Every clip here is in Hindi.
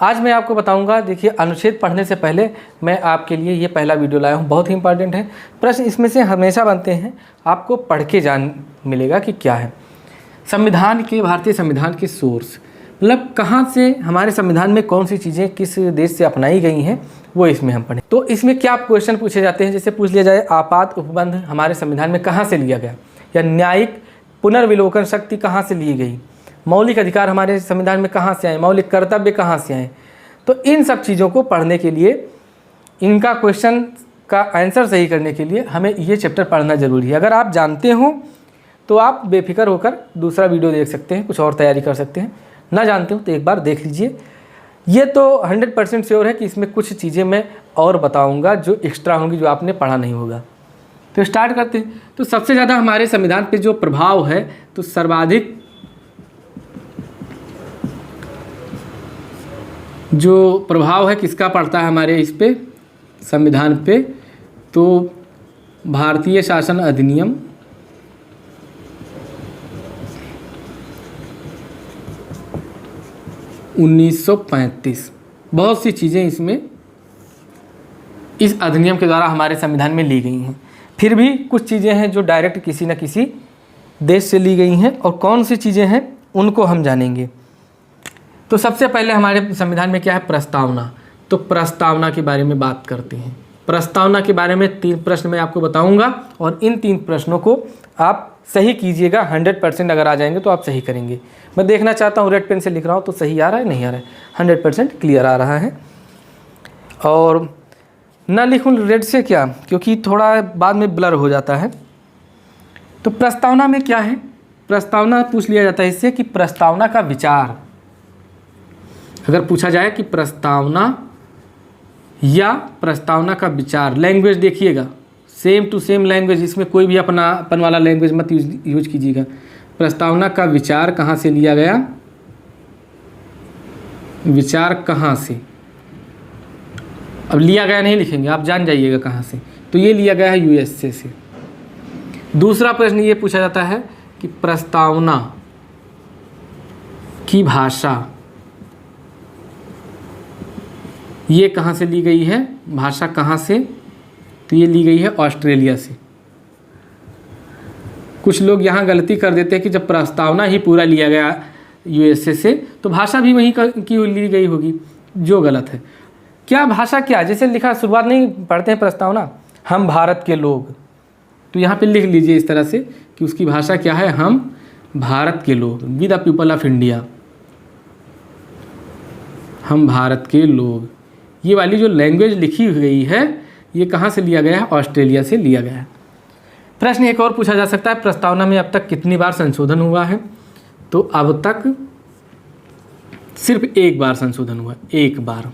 आज मैं आपको बताऊंगा। देखिए, अनुच्छेद पढ़ने से पहले मैं आपके लिए ये पहला वीडियो लाया हूँ, बहुत ही इंपॉर्टेंट है। प्रश्न इसमें से हमेशा बनते हैं, आपको पढ़ के जान मिलेगा कि क्या है संविधान के, भारतीय संविधान के सोर्स, मतलब कहाँ से हमारे संविधान में कौन सी चीज़ें किस देश से अपनाई गई हैं, वो इसमें हम पढ़ें। तो इसमें क्या क्वेश्चन पूछे जाते हैं, जैसे पूछ लिया जाए आपात उपबंध हमारे संविधान में कहाँ से लिया गया, या न्यायिक पुनर्विलोकन शक्ति कहाँ से ली गई, मौलिक अधिकार हमारे संविधान में कहाँ से आए, मौलिक कर्तव्य कहाँ से आए। तो इन सब चीज़ों को पढ़ने के लिए, इनका क्वेश्चन का आंसर सही करने के लिए हमें ये चैप्टर पढ़ना ज़रूरी है। अगर आप जानते हो तो आप बेफिक्र होकर दूसरा वीडियो देख सकते हैं, कुछ और तैयारी कर सकते हैं। ना जानते हो तो एक बार देख लीजिए। ये तो 100% श्योर है कि इसमें कुछ चीज़ें मैं और बताऊंगा जो एक्स्ट्रा होंगी, जो आपने पढ़ा नहीं होगा। तो स्टार्ट करते हैं। तो सबसे ज़्यादा हमारे संविधान पे जो प्रभाव है, तो सर्वाधिक जो प्रभाव है किसका पड़ता है हमारे इस पे संविधान पे, तो भारतीय शासन अधिनियम 1935। बहुत सी चीज़ें इसमें इस अधिनियम के द्वारा हमारे संविधान में ली गई हैं। फिर भी कुछ चीज़ें हैं जो डायरेक्ट किसी न किसी देश से ली गई हैं, और कौन सी चीज़ें हैं उनको हम जानेंगे। तो सबसे पहले हमारे संविधान में क्या है, प्रस्तावना। तो प्रस्तावना के बारे में बात करते हैं। प्रस्तावना के बारे में 3 प्रश्न मैं आपको बताऊंगा, और इन 3 प्रश्नों को आप सही कीजिएगा। 100% अगर आ जाएंगे तो आप सही करेंगे। मैं देखना चाहता हूँ, रेड पेन से लिख रहा हूँ तो सही आ रहा है, नहीं आ रहा है, 100% क्लियर आ रहा है। और ना लिखूँ रेड से, क्या, क्योंकि थोड़ा बाद में ब्लर हो जाता है। तो प्रस्तावना में क्या है, प्रस्तावना पूछ लिया जाता है इससे कि प्रस्तावना का विचार, अगर पूछा जाए कि प्रस्तावना या प्रस्तावना का विचार, लैंग्वेज देखिएगा, सेम टू सेम लैंग्वेज, इसमें कोई भी अपनापन वाला लैंग्वेज मत यूज कीजिएगा। प्रस्तावना का विचार कहाँ से लिया गया, विचार कहाँ से, अब लिया गया नहीं लिखेंगे, आप जान जाइएगा कहाँ से। तो ये लिया गया है यूएसए से। दूसरा प्रश्न ये पूछा जाता है कि प्रस्तावना की भाषा ये कहाँ से ली गई है, भाषा कहाँ से, तो ये ली गई है ऑस्ट्रेलिया से। कुछ लोग यहाँ गलती कर देते हैं कि जब प्रस्तावना ही पूरा लिया गया यूएसए से तो भाषा भी वहीं की ली गई होगी, जो गलत है। क्या भाषा, क्या जैसे लिखा, शुरुआत नहीं पढ़ते हैं प्रस्तावना, हम भारत के लोग, तो यहाँ पे लिख लीजिए इस तरह से कि उसकी भाषा क्या है, हम भारत के लोग, we the people of India, हम भारत के लोग। ये वाली जो लैंग्वेज लिखी गई है ये कहाँ से लिया गया है, ऑस्ट्रेलिया से लिया गया है। प्रश्न एक और पूछा जा सकता है, प्रस्तावना में अब तक कितनी बार संशोधन हुआ है, तो अब तक सिर्फ एक बार संशोधन हुआ, एक बार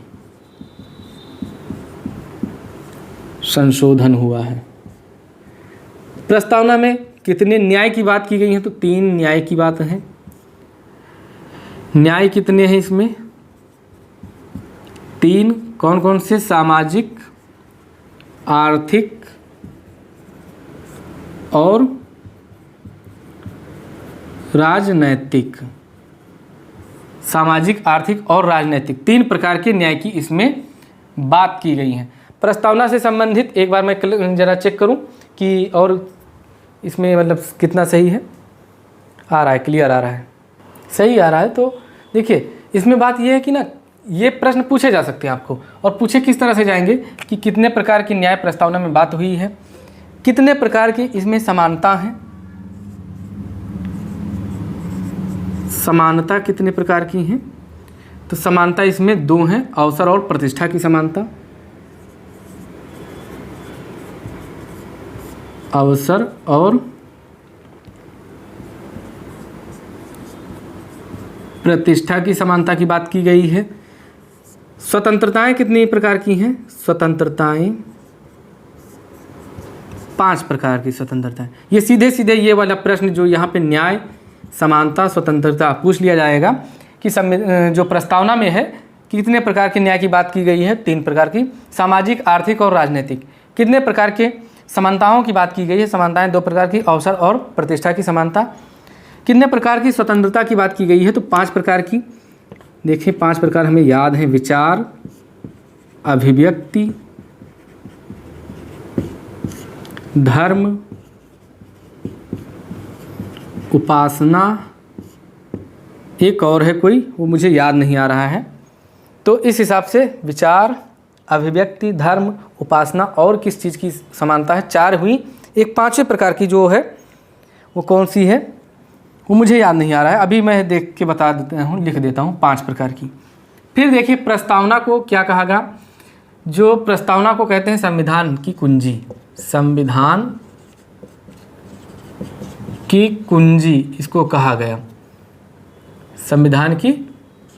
संशोधन हुआ है। प्रस्तावना में कितने न्याय की बात की गई है, तो 3 न्याय की बात है। न्याय कितने हैं इसमें, 3। कौन कौन से, सामाजिक, आर्थिक और राजनैतिक। सामाजिक, आर्थिक और राजनैतिक 3 प्रकार के न्याय की इसमें बात की गई है। प्रस्तावना से संबंधित एक बार मैं ज़रा चेक करूं कि और इसमें मतलब कितना सही है, आ रहा है, क्लियर आ रहा है, सही आ रहा है। तो देखिए, इसमें बात यह है कि ना, ये प्रश्न पूछे जा सकते हैं आपको, और पूछे किस तरह से जाएंगे कि कितने प्रकार की न्याय प्रस्तावना में बात हुई है, कितने प्रकार की इसमें समानता है, समानता कितने प्रकार की हैं, तो समानता इसमें 2 हैं, अवसर और प्रतिष्ठा की समानता, अवसर और प्रतिष्ठा की समानता की बात की गई है। स्वतंत्रताएं कितनी प्रकार की हैं, स्वतंत्रताएं 5 प्रकार की स्वतंत्रताएं। ये सीधे सीधे ये वाला प्रश्न जो यहाँ पे न्याय, समानता, स्वतंत्रता पूछ लिया जाएगा कि जो प्रस्तावना में है कितने प्रकार के न्याय की बात की गई है, 3 प्रकार की, सामाजिक, आर्थिक और राजनीतिक। कितने प्रकार के समानताओं की बात की गई है, समानताएं 2 प्रकार की, अवसर और प्रतिष्ठा की समानता। कितने प्रकार की स्वतंत्रता की बात की गई है, तो 5 प्रकार की। देखिए 5 प्रकार हमें याद हैं: विचार, अभिव्यक्ति, धर्म, उपासना, एक और है कोई, वो मुझे याद नहीं आ रहा है। तो इस हिसाब से विचार, अभिव्यक्ति, धर्म, उपासना और किस चीज़ की समानता है, 4 हुई। एक 5वें प्रकार की जो है वो कौन सी है वो मुझे याद नहीं आ रहा है, अभी मैं देख के बता देता हूँ, लिख देता हूँ 5 प्रकार की। फिर देखिए प्रस्तावना को क्या कहा गया, जो प्रस्तावना को कहते हैं संविधान की कुंजी। संविधान की कुंजी इसको कहा गया, संविधान की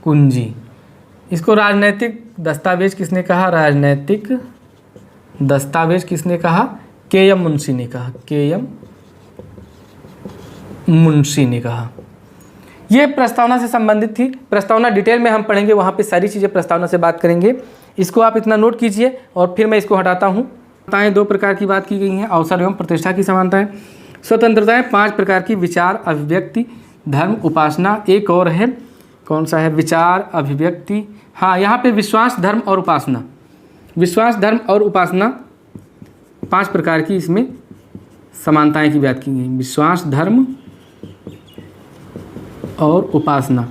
कुंजी। इसको राजनैतिक दस्तावेज किसने कहा, राजनैतिक दस्तावेज किसने कहा, के एम मुंशी ने कहा, के एम मुंशी ने कहा। ये प्रस्तावना से संबंधित थी। प्रस्तावना डिटेल में हम पढ़ेंगे, वहाँ पे सारी चीज़ें प्रस्तावना से बात करेंगे। इसको आप इतना नोट कीजिए और फिर मैं इसको हटाता हूँ। समानताएं 2 प्रकार की बात की गई हैं, अवसर एवं प्रतिष्ठा की समानताएं। स्वतंत्रताएं 5 प्रकार की, विचार, अभिव्यक्ति, धर्म, उपासना। एक और है, कौन सा है, विचार, अभिव्यक्ति, हाँ यहाँ पे विश्वास, धर्म और उपासना। विश्वास, धर्म और उपासना 5 प्रकार की इसमें समानताएं की बात की गई। विश्वास, धर्म और उपासना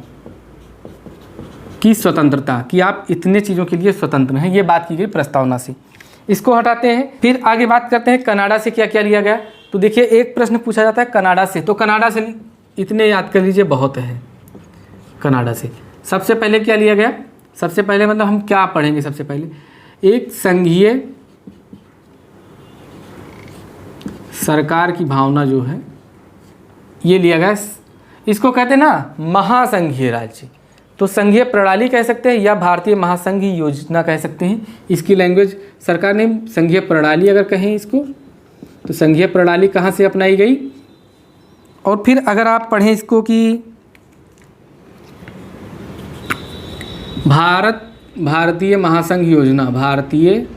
की स्वतंत्रता, कि आप इतने चीज़ों के लिए स्वतंत्र हैं, ये बात की गई प्रस्तावना से। इसको हटाते हैं, फिर आगे बात करते हैं कनाडा से क्या क्या लिया गया। तो देखिए एक प्रश्न पूछा जाता है कनाडा से, तो कनाडा से इतने याद कर लीजिए, बहुत है। कनाडा से सबसे पहले क्या लिया गया, सबसे पहले मतलब हम क्या पढ़ेंगे, सबसे पहले एक संघीय सरकार की भावना जो है ये लिया गया। इसको कहते हैं ना महासंघीय राज्य, तो संघीय प्रणाली कह सकते हैं या भारतीय महासंघीय योजना कह सकते हैं। इसकी लैंग्वेज सरकार ने संघीय प्रणाली अगर कहें इसको, तो संघीय प्रणाली कहाँ से अपनाई गई। और फिर अगर आप पढ़ें इसको कि भारतीय महासंघ योजना, भारतीय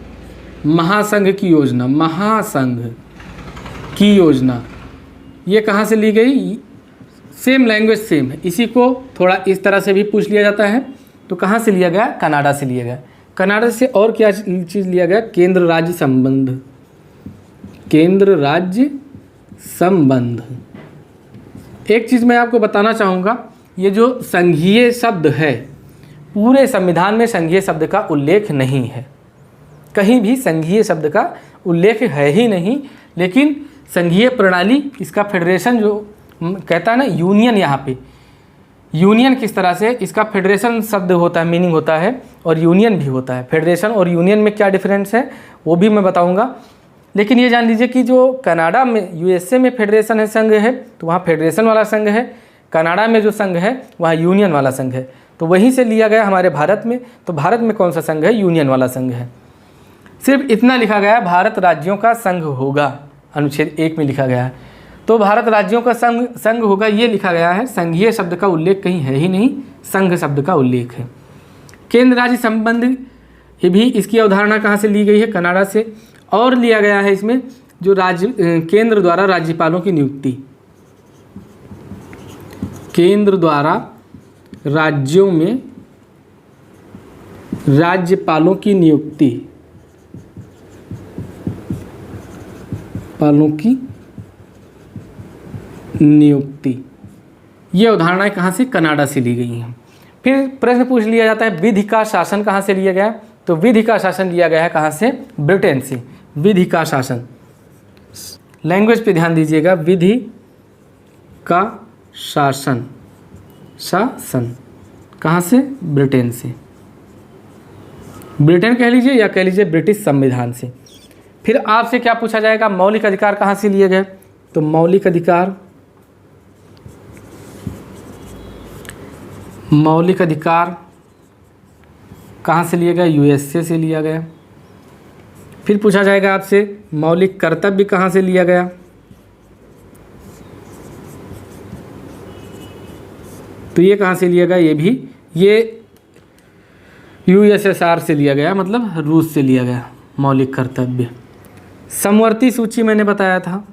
महासंघ की योजना, महासंघ की योजना, ये कहाँ से ली गई। सेम लैंग्वेज सेम है, इसी को थोड़ा इस तरह से भी पूछ लिया जाता है। तो कहाँ से लिया गया, कनाडा से लिया गया। कनाडा से और क्या चीज़ लिया गया, केंद्र राज्य संबंध, केंद्र राज्य संबंध। एक चीज़ मैं आपको बताना चाहूँगा, ये जो संघीय शब्द है, पूरे संविधान में संघीय शब्द का उल्लेख नहीं है, कहीं भी संघीय शब्द का उल्लेख है ही नहीं। लेकिन संघीय प्रणाली, इसका फेडरेशन जो कहता है ना, यूनियन, यहाँ पे यूनियन किस तरह से, इसका फेडरेशन शब्द होता है, मीनिंग होता है, और यूनियन भी होता है। फेडरेशन और यूनियन में क्या डिफरेंस है वो भी मैं बताऊंगा। लेकिन ये जान लीजिए कि जो कनाडा में, यूएसए में फेडरेशन है, संघ है, तो वहाँ फेडरेशन वाला संघ है। कनाडा में जो संघ है वहाँ यूनियन वाला संघ है। तो वहीं से लिया गया हमारे भारत में। तो भारत में कौन सा संघ है, यूनियन वाला संघ है। सिर्फ इतना लिखा गया है, भारत राज्यों का संघ होगा, अनुच्छेद 1 में लिखा गया है। तो भारत राज्यों का संघ होगा, ये लिखा गया है। संघीय शब्द का उल्लेख कहीं है ही नहीं, संघ शब्द का उल्लेख है। केंद्र राज्य संबंध, ये भी इसकी अवधारणा कहाँ से ली गई है, कनाडा से। और लिया गया है इसमें जो राज्य, केंद्र द्वारा राज्यपालों की नियुक्ति, केंद्र द्वारा राज्यों में राज्यपालों की नियुक्ति, पालों की नियुक्ति, ये अवधारणाएं कहाँ से, कनाडा से ली गई हैं। फिर प्रश्न पूछ लिया जाता है विधि का शासन कहाँ से लिया गया। तो विधि का शासन लिया गया है कहाँ से, ब्रिटेन से। विधि का शासन, लैंग्वेज पे ध्यान दीजिएगा, विधि का शासन, शासन कहाँ से, ब्रिटेन से। ब्रिटेन कह लीजिए या कह लीजिए ब्रिटिश संविधान से। फिर आपसे क्या पूछा जाएगा, मौलिक अधिकार कहाँ से लिए गए। तो मौलिक अधिकार, मौलिक अधिकार कहाँ से लिया गया, यूएसए से लिया गया। फिर पूछा जाएगा आपसे मौलिक कर्तव्य कहाँ से लिया गया। तो ये कहाँ से लिया गया, ये भी ये यूएसएसआर से लिया गया, मतलब रूस से लिया गया मौलिक कर्तव्य। समवर्ती सूची मैंने बताया था,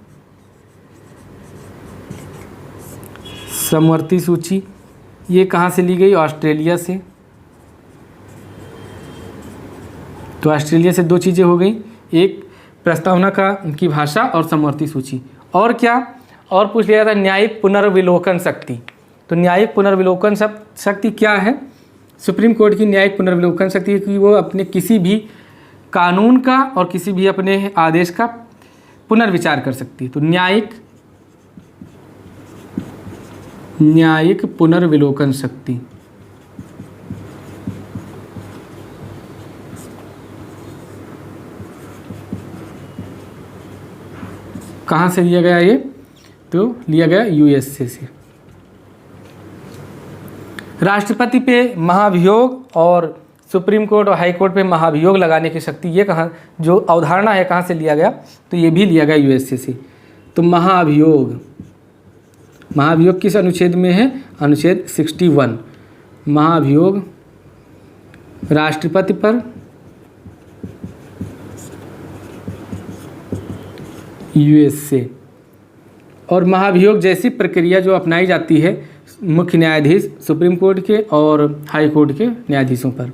समवर्ती सूची ये कहाँ से ली गई, ऑस्ट्रेलिया से। तो ऑस्ट्रेलिया से 2 चीज़ें हो गई, एक प्रस्तावना की भाषा और समवर्ती सूची। और क्या और पूछ लिया था, न्यायिक पुनर्विलोकन शक्ति। तो न्यायिक पुनर्विलोकन शक्ति क्या है? सुप्रीम कोर्ट की न्यायिक पुनर्विलोकन शक्ति कि वो अपने किसी भी कानून का और किसी भी अपने आदेश का पुनर्विचार कर सकती है। तो न्यायिक पुनर्विलोकन शक्ति कहाँ से लिया गया ये? तो लिया गया यूएसए से। राष्ट्रपति पे महाभियोग और सुप्रीम कोर्ट और हाई कोर्ट पे महाभियोग लगाने की शक्ति, ये कहाँ जो अवधारणा है कहाँ से लिया गया? तो ये भी लिया गया यूएसए से। तो महाभियोग किस अनुच्छेद में है? अनुच्छेद 61। महाभियोग राष्ट्रपति पर यूएसए। और महाभियोग जैसी प्रक्रिया जो अपनाई जाती है मुख्य न्यायाधीश सुप्रीम कोर्ट के और हाई कोर्ट के न्यायाधीशों पर।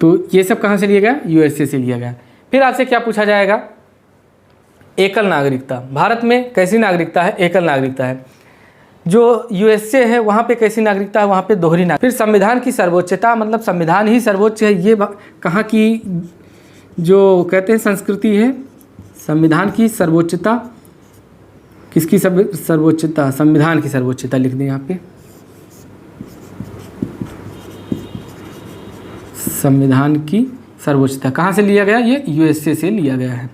तो ये सब कहाँ से लिया गया? यूएसए से लिया गया। फिर आपसे क्या पूछा जाएगा? एकल नागरिकता। भारत में कैसी नागरिकता है? एकल नागरिकता है। जो यूएसए है वहाँ पे कैसी नागरिकता है? वहाँ पे दोहरी नागरिकता। फिर संविधान की सर्वोच्चता, मतलब संविधान ही सर्वोच्च है, ये कहाँ की जो कहते हैं संस्कृति है? संविधान की सर्वोच्चता। किसकी सर्वोच्चता? संविधान की सर्वोच्चता लिख दें यहाँ पे। संविधान की सर्वोच्चता कहाँ से लिया गया? ये यूएसए से लिया गया है।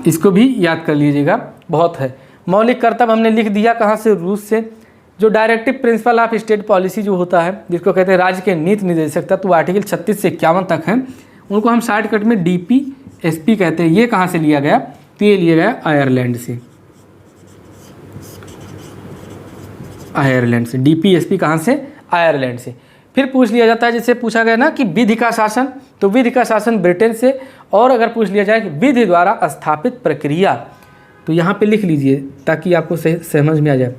इसको भी याद कर लीजिएगा, बहुत है। मौलिक कर्तव्य हमने लिख दिया कहाँ से? रूस से। जो directive principle of state policy जो होता है, जिसको कहते हैं राज्य के नीति निर्देशक तत्व, आर्टिकल 36 से 51 तक हैं, उनको हम शॉर्टकट में DPSP कहते हैं। ये कहाँ से लिया गया? तो ये लिया गया आयरलैंड से। आयरलैंड से DPSP कहाँ से? आयरलैंड से। फिर पूछ लिया जाता है, जैसे पूछा गया ना कि विधि का शासन, तो विधि का शासन ब्रिटेन से। और अगर पूछ लिया जाए कि विधि द्वारा स्थापित प्रक्रिया, तो यहाँ पे लिख लीजिए ताकि आपको समझ में आ जाए।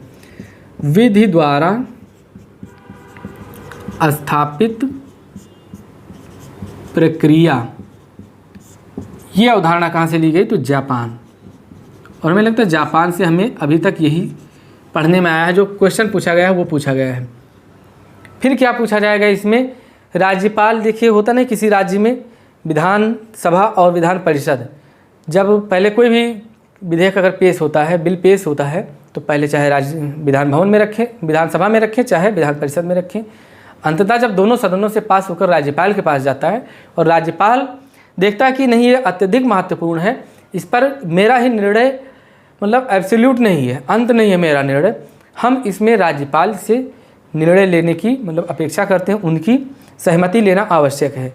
विधि द्वारा स्थापित प्रक्रिया, ये अवधारणा कहाँ से ली गई? तो जापान। और हमें लगता है जापान से हमें अभी तक यही पढ़ने में आया है, जो क्वेश्चन पूछा गया है वो पूछा गया है। फिर क्या पूछा जाएगा इसमें? राज्यपाल, देखिए होता नहीं किसी राज्य में विधान सभा और विधान परिषद, जब पहले कोई भी विधेयक अगर पेश होता है, बिल पेश होता है, तो पहले चाहे विधान भवन में रखें, विधानसभा में रखें, चाहे विधान परिषद में रखें। अंततः जब दोनों सदनों से पास होकर राज्यपाल के पास जाता है और राज्यपाल देखता है कि नहीं ये अत्यधिक महत्वपूर्ण है, इस पर मेरा ही निर्णय मतलब एब्सोल्यूट नहीं है, अंत नहीं है मेरा निर्णय, हम इसमें राज्यपाल से निर्णय लेने की मतलब अपेक्षा करते हैं, उनकी सहमति लेना आवश्यक है।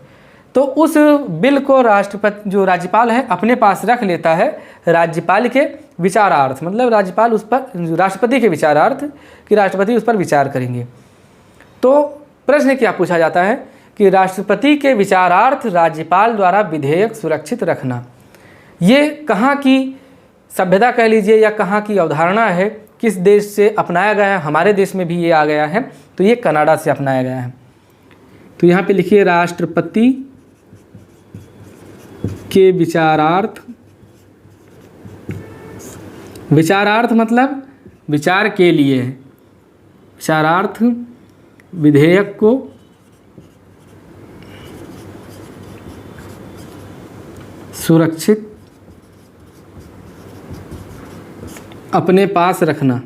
तो उस बिल को राष्ट्रपति जो राज्यपाल है अपने पास रख लेता है राज्यपाल के विचारार्थ, मतलब राज्यपाल उस पर राष्ट्रपति के विचारार्थ कि राष्ट्रपति उस पर विचार करेंगे। तो प्रश्न क्या पूछा जाता है कि राष्ट्रपति के विचारार्थ राज्यपाल द्वारा विधेयक सुरक्षित रखना, ये कहाँ की सभ्यता कह लीजिए या कहाँ की अवधारणा है, किस देश से अपनाया गया है? हमारे देश में भी ये आ गया है, तो ये कनाडा से अपनाया गया है। तो यहाँ पे लिखिए राष्ट्रपति के विचारार्थ। विचारार्थ मतलब विचार के लिए, विचारार्थ विधेयक को सुरक्षित अपने पास रखना।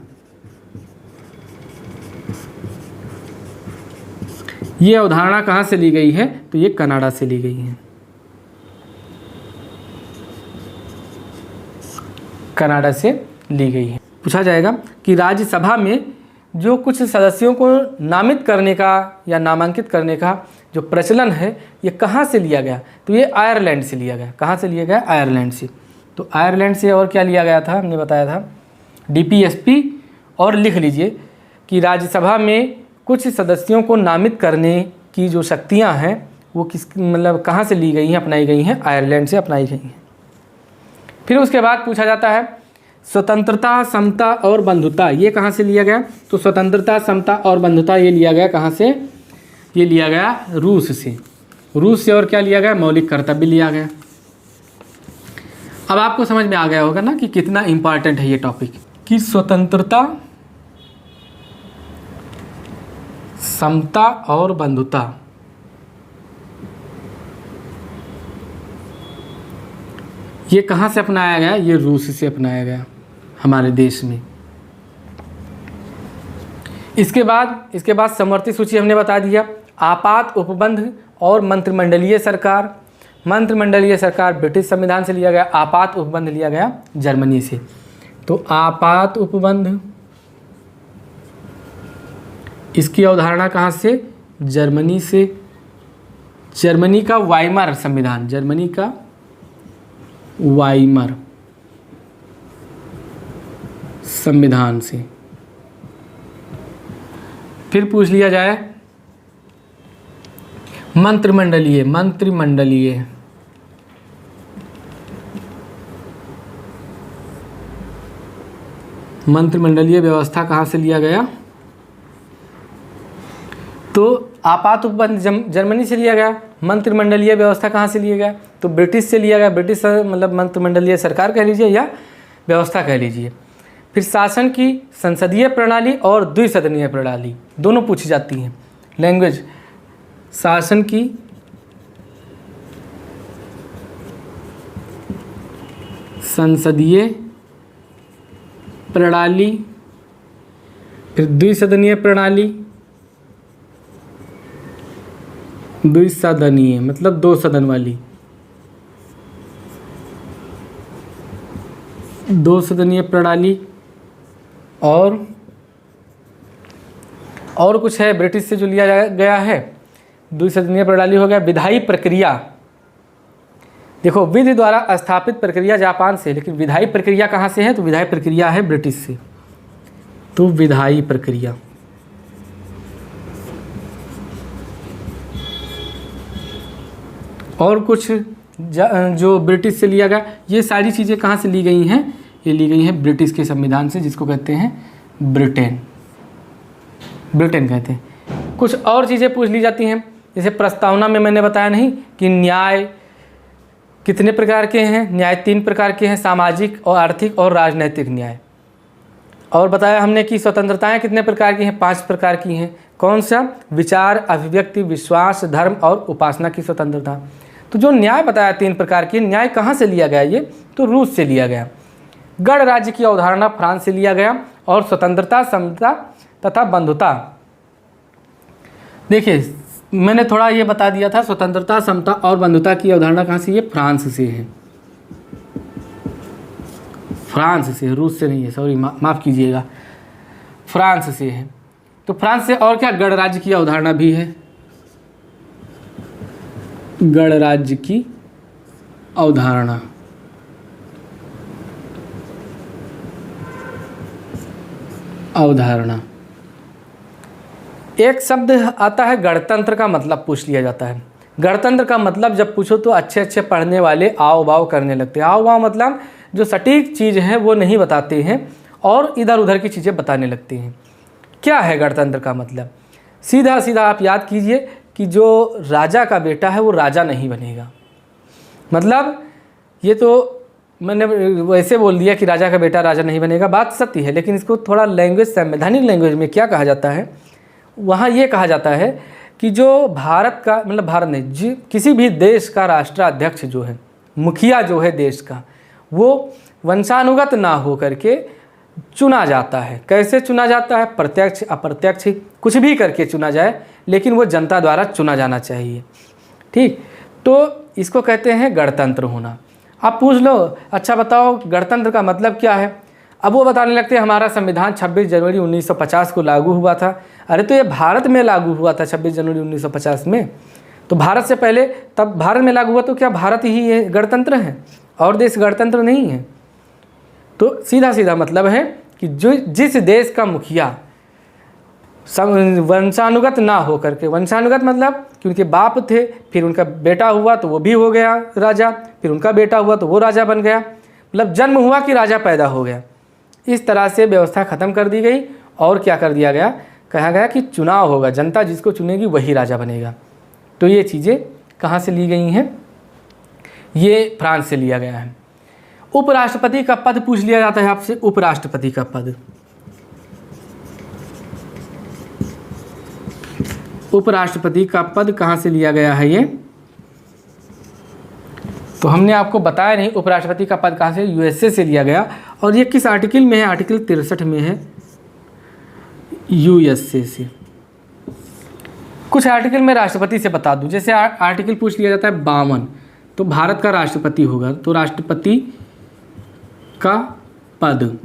ये अवधारणा कहाँ से ली गई है? तो ये कनाडा से ली गई है। कनाडा से ली गई है। पूछा जाएगा कि राज्यसभा में जो कुछ सदस्यों को नामित करने का या नामांकित करने का जो प्रचलन है, ये कहाँ से लिया गया? तो ये आयरलैंड से लिया गया। कहाँ से लिया गया? आयरलैंड से। तो आयरलैंड से और क्या लिया गया था? हमने बताया था DPSP। और लिख लीजिए कि राज्यसभा में कुछ सदस्यों को नामित करने की जो शक्तियाँ हैं वो किस मतलब कहाँ से ली गई हैं, अपनाई गई हैं? आयरलैंड से अपनाई गई हैं। फिर उसके बाद पूछा जाता है स्वतंत्रता, समता और बंधुता, ये कहाँ से लिया गया? तो स्वतंत्रता, समता और बंधुता ये लिया गया कहाँ से? ये लिया गया रूस से। रूस से और क्या लिया गया, मौलिक कर्तव्य लिया गया। अब आपको समझ में आ गया होगा ना कि कितना इम्पॉर्टेंट है ये टॉपिक, कि स्वतंत्रता, समता और बंधुता ये कहाँ से अपनाया गया, ये रूस से अपनाया गया हमारे देश में। इसके बाद समवर्ती सूची हमने बता दिया। आपात उपबंध और मंत्रिमंडलीय सरकार। मंत्रिमंडलीय सरकार ब्रिटिश संविधान से लिया गया, आपात उपबंध लिया गया जर्मनी से। तो आपात उपबंध, इसकी अवधारणा कहाँ से, जर्मनी से। जर्मनी का वाइमर संविधान, जर्मनी का वाइमर संविधान से। फिर पूछ लिया जाए मंत्रिमंडलीय व्यवस्था कहाँ से लिया गया, तो आपात उपबंध जर्मनी से लिया गया। मंत्रिमंडलीय व्यवस्था कहाँ से लिया गया, तो ब्रिटिश से लिया गया। ब्रिटिश मतलब मंत्रिमंडलीय सरकार कह लीजिए या व्यवस्था कह लीजिए। फिर शासन की संसदीय प्रणाली और द्विसदनीय प्रणाली दोनों पूछी जाती हैं। लैंग्वेज, शासन की संसदीय प्रणाली, फिर द्विसदनीय प्रणाली। द्विसदनीय मतलब 2 सदन वाली, 2 सदनीय प्रणाली। और कुछ है ब्रिटिश से जो लिया गया है, द्विसदनीय प्रणाली हो गया। विधायी प्रक्रिया, देखो विधि द्वारा स्थापित प्रक्रिया जापान से, लेकिन विधायी प्रक्रिया कहाँ से है, तो विधायी प्रक्रिया है ब्रिटिश से। तो विधायी प्रक्रिया। और कुछ जो ब्रिटिश से लिया गया, ये सारी चीज़ें कहाँ से ली गई हैं, ये ली गई हैं ब्रिटिश के संविधान से, जिसको कहते हैं ब्रिटेन कहते हैं। कुछ और चीज़ें पूछ ली जाती हैं, जैसे प्रस्तावना में मैंने बताया नहीं कि न्याय कितने प्रकार के हैं, न्याय 3 प्रकार के हैं, सामाजिक और आर्थिक और राजनैतिक न्याय। और बताया हमने कि स्वतंत्रताएं कितने प्रकार की हैं, 5 प्रकार की हैं। कौन सा, विचार, अभिव्यक्ति, विश्वास, धर्म और उपासना की स्वतंत्रता। तो जो न्याय बताया 3 प्रकार की, न्याय कहाँ से लिया गया, ये तो रूस से लिया गया। गणराज्य की अवधारणा फ्रांस से लिया गया। और स्वतंत्रता, समता तथा बंधुता, देखिए मैंने थोड़ा ये बता दिया था, स्वतंत्रता, समता और बंधुता की अवधारणा कहाँ से, ये फ्रांस से है। फ्रांस से, रूस से नहीं है, सॉरी माफ़ कीजिएगा, फ्रांस से है। तो फ्रांस से और क्या, गणराज्य की अवधारणा भी है। गणराज्य की अवधारणा, एक शब्द आता है गणतंत्र का मतलब पूछ लिया जाता है। गणतंत्र का मतलब जब पूछो तो अच्छे पढ़ने वाले आओ बाव करने लगते हैं। आओ बाव मतलब जो सटीक चीज़ है वो नहीं बताते हैं और इधर उधर की चीज़ें बताने लगते हैं। क्या है गणतंत्र का मतलब, सीधा सीधा आप याद कीजिए कि जो राजा का बेटा है वो राजा नहीं बनेगा। मतलब ये तो मैंने वैसे बोल दिया कि राजा का बेटा राजा नहीं बनेगा, बात सत्य है, लेकिन इसको थोड़ा लैंग्वेज, संवैधानिक लैंग्वेज में क्या कहा जाता है, वहाँ ये कहा जाता है कि जो भारत का, मतलब भारत नहीं, किसी भी देश का राष्ट्राध्यक्ष जो है, मुखिया जो है देश का, वो वंशानुगत ना हो करके चुना जाता है। कैसे चुना जाता है, प्रत्यक्ष अप्रत्यक्ष कुछ भी करके चुना जाए, लेकिन वो जनता द्वारा चुना जाना चाहिए। ठीक, तो इसको कहते हैं गणतंत्र होना। आप पूछ लो, अच्छा बताओ गणतंत्र का मतलब क्या है। अब वो बताने लगते हैं हमारा संविधान 26 जनवरी 1950 को लागू हुआ था। अरे तो ये भारत में लागू हुआ था 26 जनवरी 1950 में, तो भारत से पहले तब भारत में लागू हुआ, तो क्या भारत ही ये गणतंत्र है और देश गणतंत्र नहीं है। तो सीधा सीधा मतलब है कि जो जिस देश का मुखिया वंशानुगत ना हो करके, वंशानुगत मतलब कि उनके बाप थे, फिर उनका बेटा हुआ तो वो भी हो गया राजा, फिर उनका बेटा हुआ तो वो राजा बन गया, मतलब जन्म हुआ कि राजा पैदा हो गया। इस तरह से व्यवस्था ख़त्म कर दी गई और क्या कर दिया गया, कहा गया कि चुनाव होगा, जनता जिसको चुनेगी वही राजा बनेगा। तो ये चीज़ें कहाँ से ली गई हैं? ये फ्रांस से लिया गया है। उपराष्ट्रपति का पद पूछ लिया जाता है आपसे, उपराष्ट्रपति का पद। उपराष्ट्रपति का पद कहाँ से लिया गया है? ये तो हमने आपको बताया नहीं उपराष्ट्रपति का पद कहाँ से, यूएसए से लिया गया। और ये किस आर्टिकल में है? आर्टिकल 63 में है, यूएसए से। कुछ आर्टिकल में राष्ट्रपति से बता दूं, जैसे आर्टिकल पूछ लिया जाता है 52, तो भारत का राष्ट्रपति होगा, तो राष्ट्रपति का पद।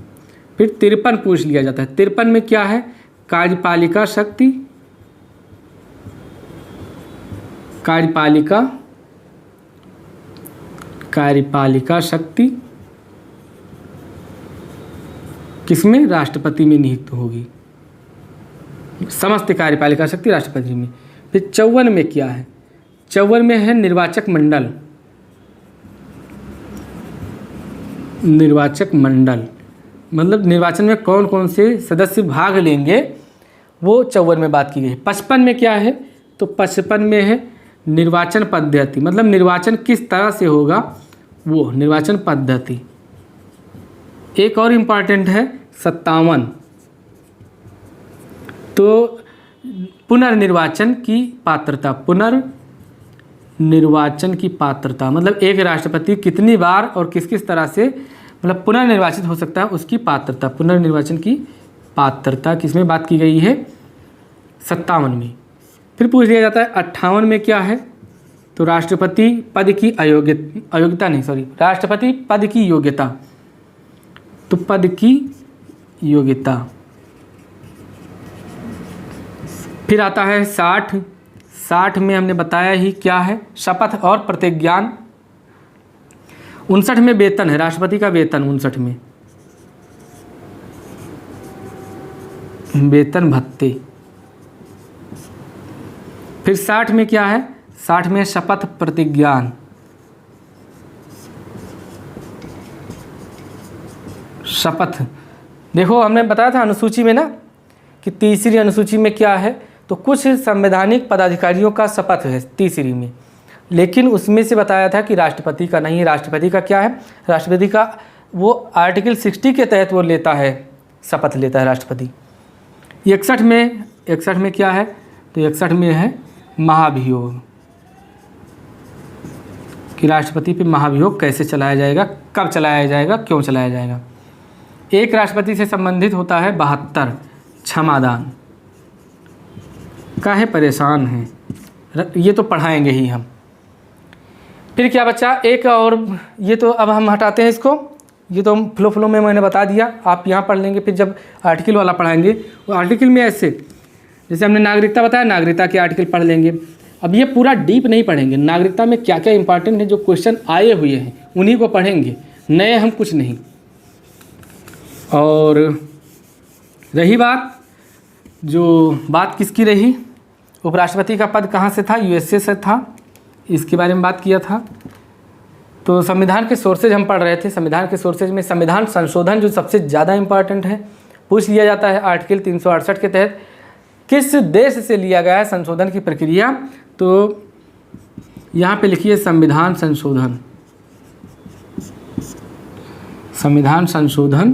फिर 53 पूछ लिया जाता है, 53 में क्या है? कार्यपालिका शक्ति, कार्यपालिका शक्ति किसमें? राष्ट्रपति में निहित होगी, समस्त कार्यपालिका शक्ति राष्ट्रपति में। फिर 54 में क्या है? 54 में है निर्वाचक मंडल। निर्वाचक मंडल मतलब निर्वाचन में कौन कौन से सदस्य भाग लेंगे, वो 54 में बात की गई है। 55 में क्या है? तो 55 में है निर्वाचन पद्धति, मतलब निर्वाचन किस तरह से होगा, वो निर्वाचन पद्धति। एक और इम्पॉर्टेंट है 57, तो पुनर्निर्वाचन की पात्रता। पुनर्निर्वाचन की पात्रता मतलब एक राष्ट्रपति कितनी बार और किस किस तरह से मतलब पुनर्निर्वाचित हो सकता है, उसकी पात्रता। पुनर्निर्वाचन की पात्रता किसमें बात की गई है? 57 में। फिर पूछ लिया जाता है 58 में क्या है? तो राष्ट्रपति पद की राष्ट्रपति पद की योग्यता। तो पद की योग्यता। फिर आता है 60 में हमने बताया ही क्या है? शपथ और प्रतिज्ञान। 59 में वेतन है, राष्ट्रपति का वेतन। 59 में वेतन भत्ते। फिर 60 में क्या है? 60 में शपथ प्रतिज्ञान। शपथ देखो हमने बताया था अनुसूची में ना कि तीसरी अनुसूची में क्या है, तो कुछ संवैधानिक पदाधिकारियों का शपथ है तीसरी में, लेकिन उसमें से बताया था कि राष्ट्रपति का नहीं। राष्ट्रपति का क्या है? राष्ट्रपति का वो आर्टिकल 60 के तहत वो लेता है, शपथ लेता है राष्ट्रपति। 61 में क्या है? तो 61 में है महाभियोग, कि राष्ट्रपति पे महाभियोग कैसे चलाया जाएगा, कब चलाया जाएगा, क्यों चलाया जाएगा। एक राष्ट्रपति से संबंधित होता है 72 क्षमादान। काहे परेशान हैं, ये तो पढ़ाएंगे ही हम। फिर क्या बच्चा? एक और, ये तो अब हम हटाते हैं इसको, ये तो फ्लो में मैंने बता दिया, आप यहाँ पढ़ लेंगे। फिर जब आर्टिकल वाला पढ़ाएंगे, वो आर्टिकल में ऐसे जैसे हमने नागरिकता बताया, नागरिकता के आर्टिकल पढ़ लेंगे। अब ये पूरा डीप नहीं पढ़ेंगे, नागरिकता में क्या क्या इंपॉर्टेंट है, जो क्वेश्चन आए हुए हैं उन्हीं को पढ़ेंगे, नए हम कुछ नहीं। और रही बात, जो बात किसकी रही, उपराष्ट्रपति का पद कहाँ से था? यूएसए से था, इसके बारे में बात किया था। तो संविधान के सोर्सेज हम पढ़ रहे थे। संविधान के सोर्सेज में संविधान संशोधन जो सबसे ज़्यादा इम्पॉर्टेंट है, पूछ लिया जाता है आर्टिकल 368 के तहत किस देश से लिया गया है संशोधन की प्रक्रिया। तो यहाँ पे लिखिए संविधान संशोधन। संविधान संशोधन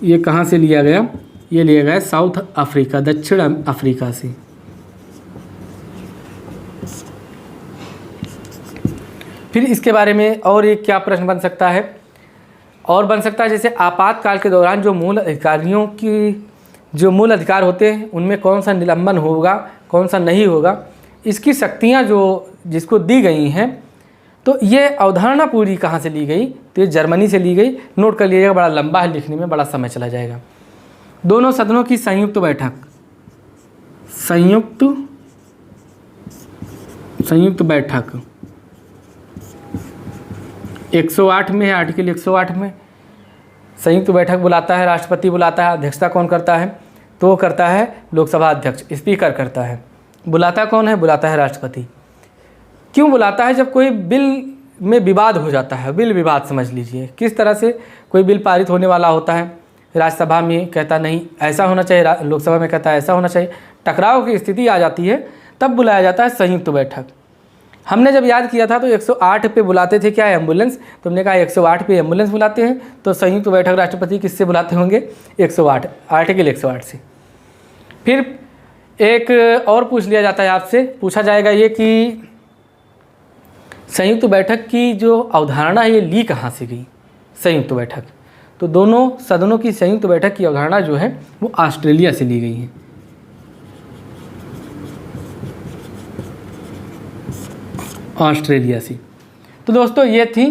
ये कहाँ से लिया गया? ये लिया गया साउथ अफ्रीका, दक्षिण अफ्रीका से। फिर इसके बारे में और एक क्या प्रश्न बन सकता है? और बन सकता है जैसे आपातकाल के दौरान जो मूल अधिकारियों की जो मूल अधिकार होते हैं उनमें कौन सा निलंबन होगा, कौन सा नहीं होगा, इसकी शक्तियाँ जो जिसको दी गई हैं। तो ये अवधारणा पूरी कहाँ से ली गई? तो ये जर्मनी से ली गई। नोट कर लीजिएगा, बड़ा लंबा है, लिखने में बड़ा समय चला जाएगा। दोनों सदनों की संयुक्त बैठक, संयुक्त बैठक 108 में है, आर्टिकल 108 में संयुक्त बैठक बुलाता है, राष्ट्रपति बुलाता है। अध्यक्षता कौन करता है? तो वो करता है लोकसभा अध्यक्ष, स्पीकर करता है। बुलाता कौन है? बुलाता है राष्ट्रपति। क्यों बुलाता है? जब कोई बिल में विवाद हो जाता है, बिल विवाद समझ लीजिए, किस तरह से कोई बिल पारित होने वाला होता है, राज्यसभा में कहता नहीं ऐसा होना चाहिए, लोकसभा में कहता है ऐसा होना चाहिए, टकराव की स्थिति आ जाती है, तब बुलाया जाता है संयुक्त बैठक। हमने जब याद किया था तो 108 पे बुलाते थे क्या, एम्बुलेंस। तो हमने कहा 108 पे एम्बुलेंस बुलाते हैं, तो संयुक्त बैठक राष्ट्रपति किससे बुलाते होंगे, 108 आर्टिकल 108 से। फिर एक और पूछ लिया जाता है आपसे, पूछा जाएगा ये कि संयुक्त बैठक की जो अवधारणा है ये ली कहाँ से गई, संयुक्त बैठक। तो दोनों सदनों की संयुक्त बैठक की अवधारणा जो है वो ऑस्ट्रेलिया से ली गई है। ऑस्ट्रेलिया से। तो दोस्तों ये थी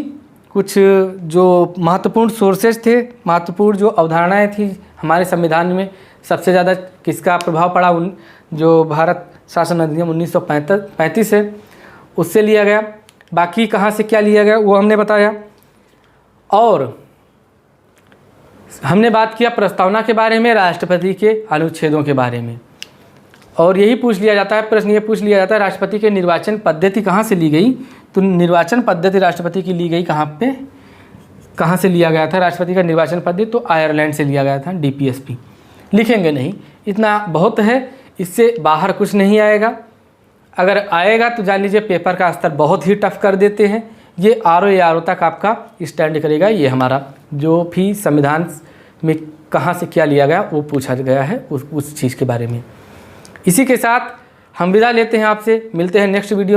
कुछ जो महत्वपूर्ण सोर्सेज थे, महत्वपूर्ण जो अवधारणाएं थी हमारे संविधान में। सबसे ज़्यादा किसका प्रभाव पड़ा, जो भारत शासन अधिनियम 1935 है उससे लिया गया। बाकी कहाँ से क्या लिया गया वो हमने बताया। और हमने बात किया प्रस्तावना के बारे में, राष्ट्रपति के अनुच्छेदों के बारे में। और यही पूछ लिया जाता है, प्रश्न ये पूछ लिया जाता है राष्ट्रपति के निर्वाचन पद्धति कहाँ से ली गई। तो निर्वाचन पद्धति राष्ट्रपति की ली गई कहाँ पे, कहाँ से लिया गया था राष्ट्रपति का निर्वाचन पद्धति, तो आयरलैंड से लिया गया था, DPSP। लिखेंगे नहीं, इतना बहुत है, इससे बाहर कुछ नहीं आएगा। अगर आएगा तो जान लीजिए पेपर का स्तर बहुत ही टफ कर देते हैं। ये RO तक आपका स्टैंड करेगा। ये हमारा जो भी संविधान में कहाँ से क्या लिया गया वो पूछा गया है उस चीज़ के बारे में। इसी के साथ हम विदा लेते हैं आपसे, मिलते हैं नेक्स्ट वीडियो में।